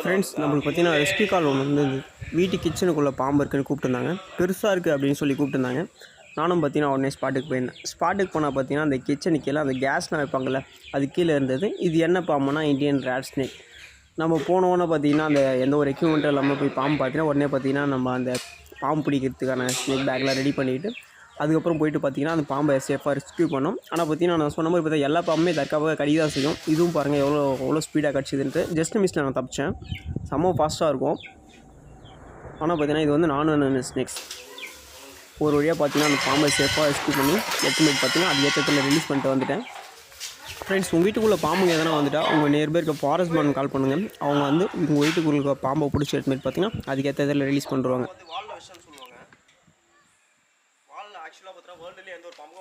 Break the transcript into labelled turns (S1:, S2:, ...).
S1: Friends நம்மளுக்கு பார்த்தீங்கன்னா rescue கால் ஒன்று வந்து வீட்டு கிச்சனுக்குள்ளே பாம்பு இருக்குன்னு கூப்பிட்டுருந்தாங்க. பெருசாக இருக்குது அப்படின்னு சொல்லி கூப்பிட்டுருந்தாங்க. நானும் பார்த்தீங்கன்னா உடனே ஸ்பாட்டுக்கு போயிருந்தேன். ஸ்பாட்டுக்கு போனால் பார்த்தீங்கன்னா அந்த கிச்சனுக்கு கீழே அந்த கேஸ்லாம் வைப்பாங்கள்ல, அது கீழே இருந்தது. இது என்ன பாம்புனா இந்தியன் ரேட் ஸ்னேக். நம்ம போனோன்னே பார்த்தீங்கன்னா அந்த எந்த ஒரு எக்யூப்மெண்ட்டும் இல்லாமல் போய் பாம்பு பார்த்தீங்கன்னா உடனே பார்த்தீங்கன்னா நம்ம அந்த பாம்பு பிடிக்கிறதுக்கான ஸ்னேக் பேக்லாம் ரெடி பண்ணிவிட்டு அதுக்கப்புறம் போயிட்டு பார்த்தீங்கன்னா அந்த பாம்பை சேஃபாக ரெஸ்க்யூ பண்ணோம். ஆனால் பார்த்தீங்கன்னா நான் சொன்ன மாதிரி பார்த்தா எல்லா பாம்புமே தற்காப்பாக கடி தான் செய்யும். இதுவும் பாருங்கள் எவ்வளோ ஸ்பீடாக கடிச்சிதுன்ட்டு. ஜஸ்ட் மிஸ்ஸில் நான் தப்பிச்சேன். செம்ம ஃபாஸ்ட்டாக இருக்கும். ஆனால் பார்த்தீங்கன்னா இது வந்து நான் ஸ்னேக்ஸ். ஒரு வழியாக பார்த்தீங்கன்னா அந்த பாம்பை சேஃபாக ரெஸ்க்யூ பண்ணி எஸ்டிமேட் பார்த்தீங்கன்னா அது ஏற்றத்தில் ரிலீஸ் பண்ணிட்டு வந்துட்டேன். ஃப்ரெண்ட்ஸ், உங்கள் வீட்டுக்குள்ளே பாம்புங்க எதனா வந்துட்டால் உங்கள் நியர்பை இருக்க ஃபாரஸ்ட் மேன் கால் பண்ணுங்கள். அவங்க வந்து உங்கள் வீட்டுக்குள்ள பாம்பை பிடிச்சி எஸ்டிமேட் பார்த்தீங்கன்னா அதுக்கேற்ற இதில் ரிலீஸ் பண்ணுறாங்க.
S2: ஆக்சுவலாக பார்த்தா வேர்ல்டுலேயே எந்த ஒரு பாம்பும்